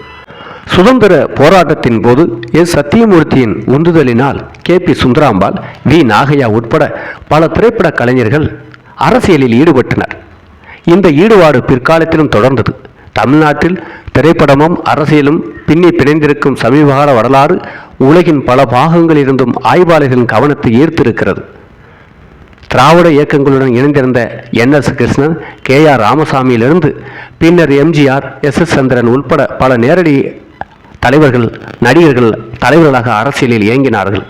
சுதந்திர போராட்டத்தின் போது எஸ். சத்தியமூர்த்தியின் உந்துதலினால் கே.பி. சுந்தராம்பாள், வி. நாகையா உட்பட பல திரைப்பட கலைஞர்கள் அரசியலில் ஈடுபட்டனர். இந்த ஈடுபாடு பிற்காலத்திலும் தொடர்ந்தது. தமிழ்நாட்டில் திரைப்படமும் அரசியலும் பின்னி பிணைந்திருக்கும் சமீபகால வரலாறு உலகின் பல பாகங்களிலிருந்தும் ஆய்வாளர்களின் கவனத்தை ஈர்த்திருக்கிறது. திராவிட இயக்கங்களுடன் இணைந்திருந்த NS கிருஷ்ணன், KR ராமசாமியிலிருந்து பின்னர் MGR, SS சந்திரன் உட்பட பல நேரடி தலைவர்கள், நடிகர்கள் தலைவர்களாக அரசியலில் இயங்கினார்கள்.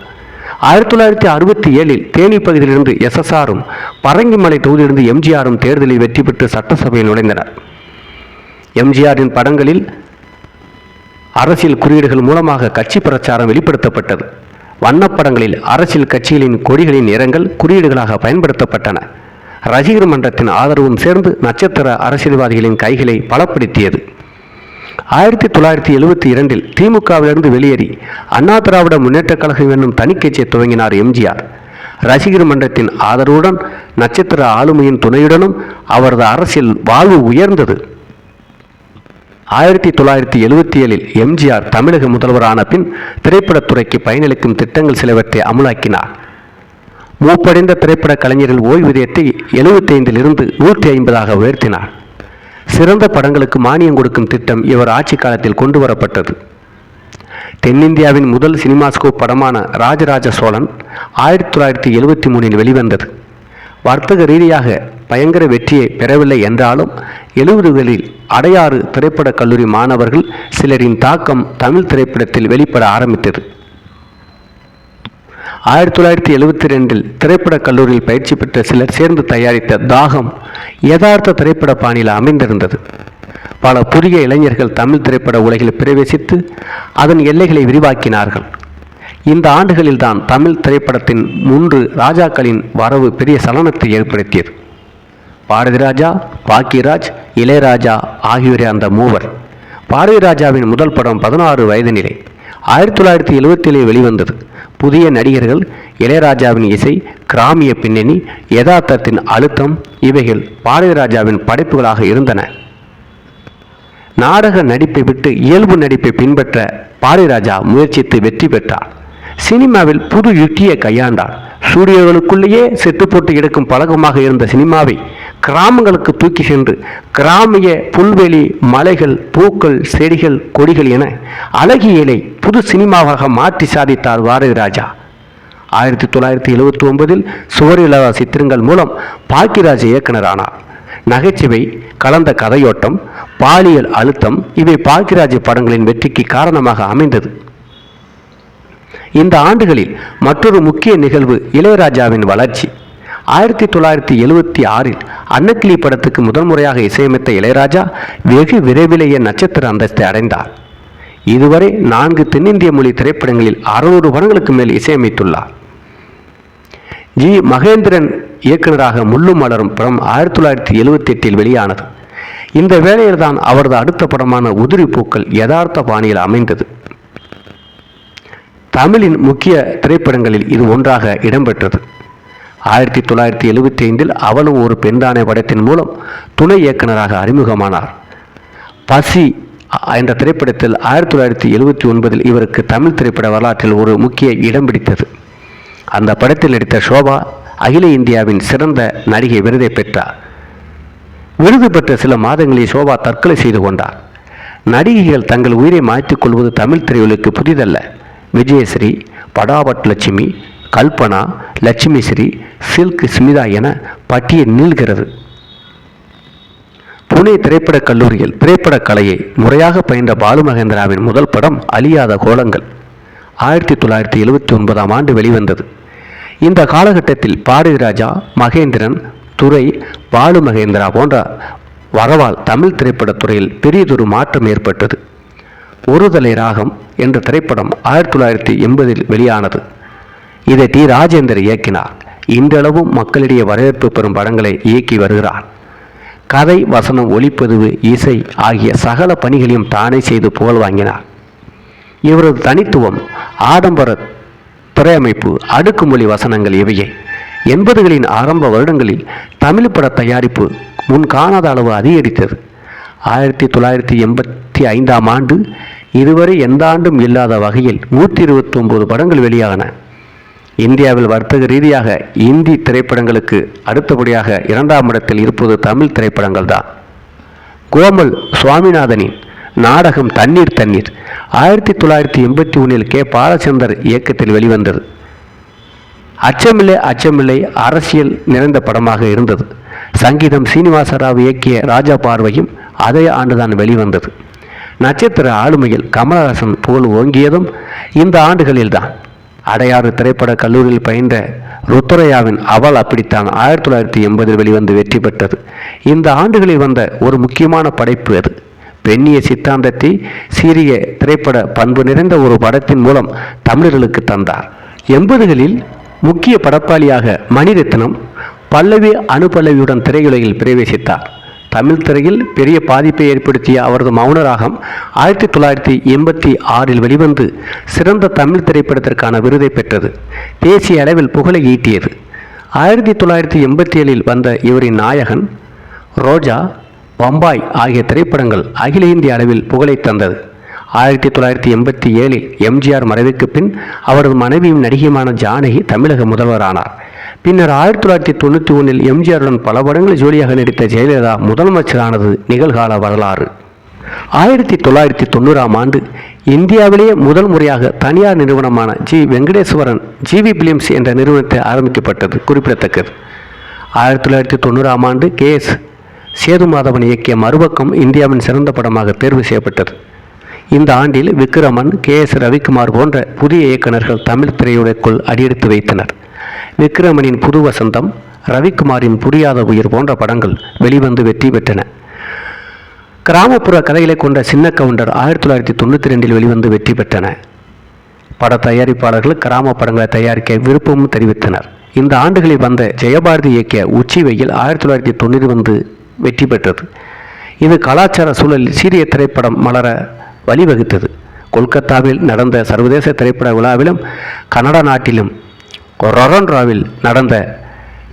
1967 தேனி பகுதியிலிருந்து SSRம், பரங்கிமலை தொகுதியிலிருந்து MGRம் தேர்தலில் வெற்றி பெற்று சட்டசபையில் நுழைந்தனர். MGRின் படங்களில் அரசியல் குறியீடுகள் மூலமாக கட்சி பிரச்சாரம் வெளிப்படுத்தப்பட்டது. வண்ணப்படங்களில் அரசியல் கட்சிகளின் கொடிகளின் நிறங்கள் குறியீடுகளாக பயன்படுத்தப்பட்டன. ரசிகர் மன்றத்தின் ஆதரவும் சேர்ந்து நட்சத்திர அரசியல்வாதிகளின் கைகளை பலப்படுத்தியது. 1972 திமுகவிலிருந்து வெளியேறி அண்ணா திராவிட முன்னேற்றக் கழகம் என்னும் தனி கட்சியை துவங்கினார் MGR. ரசிகர் மன்றத்தின் ஆதரவுடன், நட்சத்திர ஆளுமையின் துணையுடனும் அவரது அரசியல் வாழ்வு உயர்ந்தது. 1977 MGR தமிழக முதல்வரான பின் திரைப்படத்துறைக்கு பயனளிக்கும் திட்டங்கள் சிலவற்றை அமலாக்கினார். மூப்படைந்த திரைப்பட கலைஞர்கள் ஓய்வூதியத்தை 75 150 உயர்த்தினார். சிறந்த படங்களுக்கு மானியம் கொடுக்கும் திட்டம் இவர் ஆட்சி காலத்தில் கொண்டு வரப்பட்டது. தென்னிந்தியாவின் முதல் சினிமாஸ்கோப் படமான ராஜராஜ சோழன் 1973 வெளிவந்தது. வர்த்தக ரீதியாக பயங்கர வெற்றியை பெறவில்லை என்றாலும் 70களில் அடையாறு திரைப்படக் கல்லூரி மாணவர்கள் சிலரின் தாக்கம் தமிழ் திரைப்படத்தில் வெளிப்பட ஆரம்பித்தது. 1972 திரைப்படக் கல்லூரியில் பயிற்சி பெற்ற சிலர் சேர்ந்து தயாரித்த தாகம் யதார்த்த திரைப்பட பாணியில் அமைந்திருந்தது. பல புதிய இளைஞர்கள் தமிழ் திரைப்பட உலகில் பிரவேசித்து அதன் எல்லைகளை விரிவாக்கினார்கள். இந்த ஆண்டுகளில்தான் தமிழ் திரைப்படத்தின் 3 ராஜாக்களின் வரவு பெரிய சலனத்தை ஏற்படுத்தியது. பாரதிராஜா, பாக்கியராஜ், இளையராஜா ஆகியோரே அந்த மூவர். பாரதிராஜாவின் முதல் படம் 16 வயது நிலை 1977 வெளிவந்தது. புதிய நடிகர்கள், இளையராஜாவின் இசை, கிராமிய பின்னணி, யதார்த்தத்தின் அழுத்தம் இவைகள் பாரதிராஜாவின் படைப்புகளாக இருந்தன. நாடக நடிப்பை விட்டு இயல்பு நடிப்பை பின்பற்ற பாரதிராஜா முயற்சித்து வெற்றி பெற்றார். சினிமாவில் புது யுக்தியை கையாண்டார். ஸ்டூடியோகளுக்குள்ளேயே செட்டு போட்டு எடுக்கும் பழக்கமாக இருந்த சினிமாவை கிராமங்களுக்கு தூக்கி சென்று கிராமிய புல்வெளி, மலைகள், பூக்கள், செடிகள், கொடிகள் என அழகியலை புது சினிமாவாக மாற்றி சாதித்தார் பாரதிராஜா. 1979 சுவரில்லா சித்திரங்கள் மூலம் பாக்கியராஜ் இயக்குனரானார். நகைச்சுவை கலந்த கதையோட்டம், பாலியல் அழுத்தம் இவை பாக்கியராஜ் படங்களின் வெற்றிக்கு காரணமாக அமைந்தது. இந்த ஆண்டுகளில் மற்றொரு முக்கிய நிகழ்வு இளையராஜாவின் வளர்ச்சி. 1976 அன்னக்கிளி படத்துக்கு முதல் முறையாக இசையமைத்த இளையராஜா வெகு விரைவிலேயே நட்சத்திர அந்தஸ்தை அடைந்தார். இதுவரை 4 தென்னிந்திய மொழி திரைப்படங்களில் 600 படங்களுக்கு மேல் இசையமைத்துள்ளார். G. மகேந்திரன் இயக்குநராக முள்ளும் மலரும் படம் 1978 வெளியானது. இந்த வேளையில்தான் அவரது அடுத்த படமான உதிரி பூக்கள் யதார்த்த பாணியில் அமைந்தது. தமிழின் முக்கிய திரைப்படங்களில் இது ஒன்றாக இடம்பெற்றது. 1975 அவளும் ஒரு பெண்தானே படத்தின் மூலம் துணை இயக்குநராக அறிமுகமானார். பசி என்ற திரைப்படத்தில் 1979 இவருக்கு தமிழ் திரைப்பட வரலாற்றில் ஒரு முக்கிய இடம் பிடித்தது. அந்த படத்தில் நடித்த சோபா அகில இந்தியாவின் சிறந்த நடிகை விருதை பெற்றார். விருது பெற்ற சில மாதங்களில் சோபா தற்கொலை செய்து கொண்டார். நடிகைகள் தங்கள் உயிரை மாய்த்துக் கொள்வது தமிழ் திரையுலகுக்கு புதிதல்ல. விஜயஸ்ரீ, படாபட் லட்சுமி, கல்பனா, லட்சுமி ஸ்ரீ, சில்க் ஸ்மிதா என பட்டியல் நீள்கிறது. புனே திரைப்படக் கல்லூரியில் திரைப்படக் கலையை முறையாக பயின்ற பாலு மகேந்திராவின் முதல் படம் அழியாத கோலங்கள் 1979 வெளிவந்தது. இந்த காலகட்டத்தில் பாரதிராஜா, மகேந்திரன், துரை, பாலு மகேந்திரா போன்ற வரவால் தமிழ் திரைப்படத் துறையில் பெரியதொரு மாற்றம் ஏற்பட்டது. ஒரு தலை ராகம் என்ற திரைப்படம் 1980 வெளியானது. இதை டி. ராஜேந்தர் இயக்கினார். இன்றளவும் மக்களிடையே வரவேற்பு பெறும் படங்களை இயக்கி வருகிறார். கதை, வசனம், ஒளிப்பதிவு, இசை ஆகிய சகல பணிகளையும் தானே செய்து புகழ் வாங்கினார். இவரது தனித்துவம் ஆடம்பர திரையமைப்பு, அடுக்குமொழி வசனங்கள் இவையே. 80களின் ஆரம்ப வருடங்களில் தமிழ் பட தயாரிப்பு முன் காணாத அளவு அதிகரித்தது. 1985 இதுவரை எந்த ஆண்டும் இல்லாத வகையில் 129 படங்கள் வெளியாகின. இந்தியாவில் வர்த்தக ரீதியாக இந்தி திரைப்படங்களுக்கு அடுத்தபடியாக 2ஆம் இடத்தில் இருப்பது தமிழ் திரைப்படங்கள் தான். கோமல் சுவாமிநாதனின் நாடகம் தண்ணீர் தண்ணீர் 1981 கே. பாலச்சந்தர் இயக்கத்தில் வெளிவந்தது. அச்சமில்லை அச்சமில்லை அரசியல் நிறைந்த படமாக இருந்தது. சங்கீதம் சீனிவாசராவ் இயக்கிய ராஜா பார்வையும் அதே ஆண்டுதான் வெளிவந்தது. நட்சத்திர ஆளுமையில் கமலஹாசன் புகழ் ஓங்கியதும் இந்த ஆண்டுகளில்தான். அடையாறு திரைப்பட கல்லூரியில் பயின்ற ருத்ரையாவின் அவள் அப்படித்தான் 1980 வெளிவந்து வெற்றி பெற்றது. இந்த ஆண்டுகளில் வந்த ஒரு முக்கியமான படைப்பு அது. பெண்ணிய சித்தாந்தத்தை சீரிய திரைப்பட பண்பு நிறைந்த ஒரு படத்தின் மூலம் தமிழர்களுக்கு தந்தார். 80களில் முக்கிய படப்பாளியாக மணிரத்னம் பல்லவி அனுபல்லவியுடன் திரையுலகில் பிரவேசித்தார். தமிழ் திரையில் பெரிய பாதிப்பை ஏற்படுத்திய அவரது மௌனராகம் 1986 வெளிவந்து சிறந்த தமிழ் திரைப்படத்திற்கான விருதை பெற்றது. தேசிய அளவில் புகழை ஈட்டியது. 1987 வந்த இவரின் நாயகன், ரோஜா, பம்பாய் ஆகிய திரைப்படங்கள் அகில இந்திய அளவில் புகழை தந்தது. 1987 எம்ஜிஆர் மறைவுக்கு பின் அவரது மனைவியும் நடிகையுமான ஜானகி தமிழக முதல்வரானார். பின்னர் 1991 எம்ஜிஆருடன் பல படங்களில் ஜோடியாக நடித்த ஜெயலலிதா முதலமைச்சரானது நிகழ்கால வரலாறு. 1990 ஆண்டு இந்தியாவிலேயே முதல் முறையாக தனியார் நிறுவனமான ஜி. வெங்கடேஸ்வரன் ஜிவி பிலிம்ஸ் என்ற நிறுவனத்தை ஆரம்பிக்கப்பட்டது குறிப்பிடத்தக்கது. 1990 ஆண்டு கே.எஸ். சேதுமாதவன் இயக்கிய மறுபக்கம் இந்தியாவின் சிறந்த படமாக தேர்வு செய்யப்பட்டது. இந்த ஆண்டில் விக்ரமன், கே.எஸ். ரவிக்குமார் போன்ற புதிய இயக்குநர்கள் தமிழ் திரையுலகுக்குள் அடியெடுத்து வைத்தனர். விக்ரமனின் புது வசந்தம், ரவிக்குமாரின் புரியாத உயிர் போன்ற படங்கள் வெளிவந்து வெற்றி பெற்றன. கிராமப்புற கதைகளை கொண்ட சின்ன கவுண்டர் 1992 வெளிவந்து வெற்றி பெற்றன. பட தயாரிப்பாளர்கள் கிராம படங்களை தயாரிக்க விருப்பமும் தெரிவித்தனர். இந்த ஆண்டுகளில் வந்த ஜெயபாரதி இயக்கிய உச்சி வெயில் 1990 வந்து வெற்றி பெற்றது. இது கலாச்சார சூழலில் சீரிய திரைப்படம் மலர வழிவகுத்தது. கொல்கத்தாவில் நடந்த சர்வதேச திரைப்பட விழாவிலும் கனடா நாட்டிலும் ரொரன்ராவில் நடந்த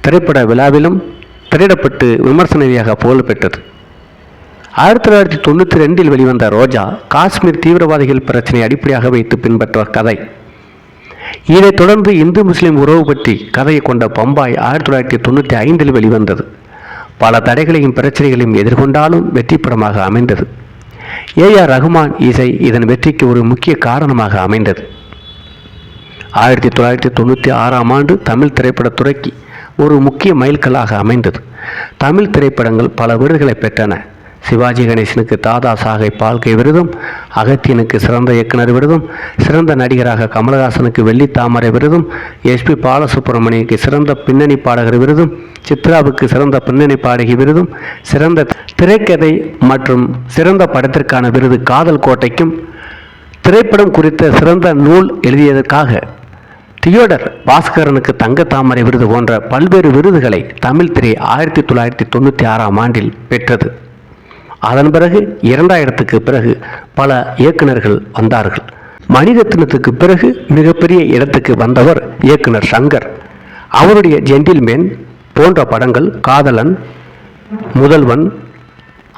திரைப்பட விழாவிலும் திரையிடப்பட்டு விமர்சன ரீதியாக புகழ் பெற்றது. 1992 வெளிவந்த ரோஜா காஷ்மீர் தீவிரவாதிகள் பிரச்சனை அடிப்படையாக வைத்து பின்பற்ற கதை. இதைத் தொடர்ந்து இந்து முஸ்லிம் உறவு பற்றி கதையை கொண்ட பம்பாய் 1995 வெளிவந்தது. பல தடைகளையும் பிரச்சனைகளையும் எதிர்கொண்டாலும் வெற்றி படமாக அமைந்தது. ஏ.ஆர். ரஹ்மான் இசை இதன் வெற்றிக்கு ஒரு முக்கிய காரணமாக அமைந்தது. 1996 ஆண்டு தமிழ் திரைப்படத்துறைக்கு ஒரு முக்கிய மைல்கல்லாக அமைந்தது. தமிழ் திரைப்படங்கள் பல விருதுகளை பெற்றன. சிவாஜி கணேசனுக்கு தாதா சாஹேப் பால்கே விருதும், அகத்தியனுக்கு சிறந்த இயக்குனர் விருதும், சிறந்த நடிகராக கமலஹாசனுக்கு வெள்ளி தாமரை விருதும், எஸ்.பி. பாலசுப்ரமணியனுக்கு சிறந்த பின்னணி பாடகர் விருதும், சித்ராவுக்கு சிறந்த பின்னணி பாடகி விருதும், சிறந்த திரைக்கதை மற்றும் சிறந்த படத்திற்கான விருது காதல் கோட்டைக்கும், திரைப்படம் குறித்த சிறந்த நூல் எழுதியதற்காக தியோடர் பாஸ்கரனுக்கு தங்க தாமரை விருது போன்ற பல்வேறு விருதுகளை தமிழ் திரை 1996 ஆண்டில் பெற்றது. அதன் பிறகு 2000க்கு பிறகு பல இயக்குநர்கள் வந்தார்கள். மணிரத்னத்துக்கு பிறகு மிகப்பெரிய இடத்துக்கு வந்தவர் இயக்குனர் சங்கர். அவருடைய ஜென்டில்மேன் போன்ற படங்கள், காதலன், முதல்வன்,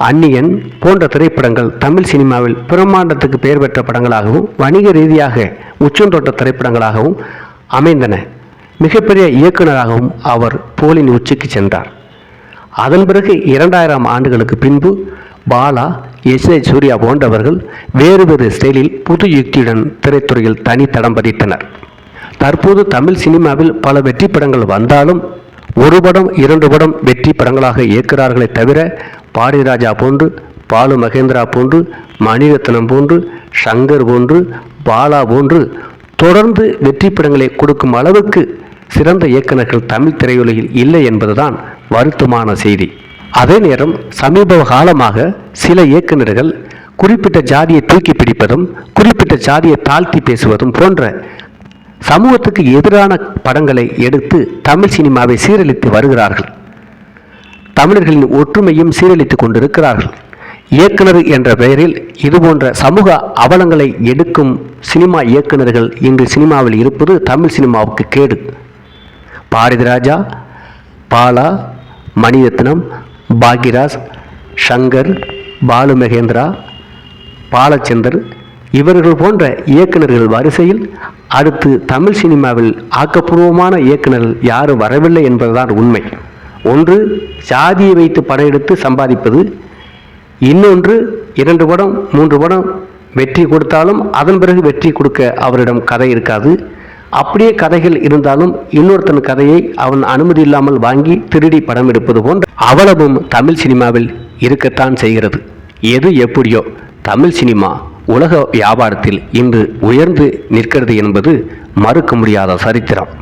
அந்நியன் போன்ற திரைப்படங்கள் தமிழ் சினிமாவில் பிரம்மாண்டத்துக்கு பெயர் பெற்ற படங்களாகவும் வணிக ரீதியாக உச்சந்தொட்ட திரைப்படங்களாகவும் அமைந்தன. மிகப்பெரிய இயக்குநராகவும் அவர் புகழின் உச்சிக்கு சென்றார். அதன் பிறகு 2000 ஆண்டுகளுக்கு பின்பு பாலா, எஸ்.ஏ. சூர்யா போன்றவர்கள் வேறு வேறு ஸ்டைலில் புது யுக்தியுடன் திரைத்துறையில் தனி தடம் பதித்தனர். தற்போது தமிழ் சினிமாவில் பல வெற்றி படங்கள் வந்தாலும் ஒரு படம் 2 படம் வெற்றி படங்களாக இயக்குகிறார்களே தவிர பாரதிராஜா போன்று, பாலு மகேந்திரா போன்று, மணிரத்னம் போன்று, சங்கர் போன்று, பாலா போன்று தொடர்ந்து வெற்றி படங்களை கொடுக்கும் அளவுக்கு சிறந்த இயக்குநர்கள் தமிழ் திரையுலகில் இல்லை என்பதுதான் வருத்தமான செய்தி. அதே நேரம் சமீப காலமாக சில இயக்குநர்கள் குறிப்பிட்ட ஜாதியை தூக்கி பிடிப்பதும் குறிப்பிட்ட ஜாதியை தாழ்த்தி பேசுவதும் போன்ற சமூகத்துக்கு எதிரான படங்களை எடுத்து தமிழ் சினிமாவை சீரழித்து வருகிறார்கள். தமிழர்களின் ஒற்றுமையும் சீரழித்து கொண்டிருக்கிறார்கள். இயக்குனர் என்ற பெயரில் இதுபோன்ற சமூக அவலங்களை எடுக்கும் சினிமா இயக்குநர்கள் இன்று சினிமாவில் இருப்பது தமிழ் சினிமாவுக்கு கேடு. பாரதிராஜா, பாலா, மணிரத்னம், பாக்யராஜ், சங்கர், பாலு மகேந்திரா, பாலச்சந்தர், இவர்கள் போன்ற இயக்குநர்கள் வரிசையில் அடுத்து தமிழ் சினிமாவில் ஆக்கப்பூர்வமான இயக்குநர்கள் யாரும் வரவில்லை என்பதுதான் உண்மை. ஒன்று ஜாதியை வைத்து படம் எடுத்து சம்பாதிப்பது, இன்னொன்று 2 படம் 3 படம் வெற்றி கொடுத்தாலும் அதன் பிறகு வெற்றி கொடுக்க அவரிடம் கதை இருக்காது. அப்படியே கதைகள் இருந்தாலும் இன்னொருத்தன் கதையை அவன் அனுமதி இல்லாமல் வாங்கி திருடி படம் எடுப்பது போன்ற அவலமும் தமிழ் சினிமாவில் இருக்கத்தான் செய்கிறது. எது எப்படியோ தமிழ் சினிமா உலக வியாபாரத்தில் இன்று உயர்ந்து நிற்கிறது என்பது மறுக்க முடியாத சரித்திரம்.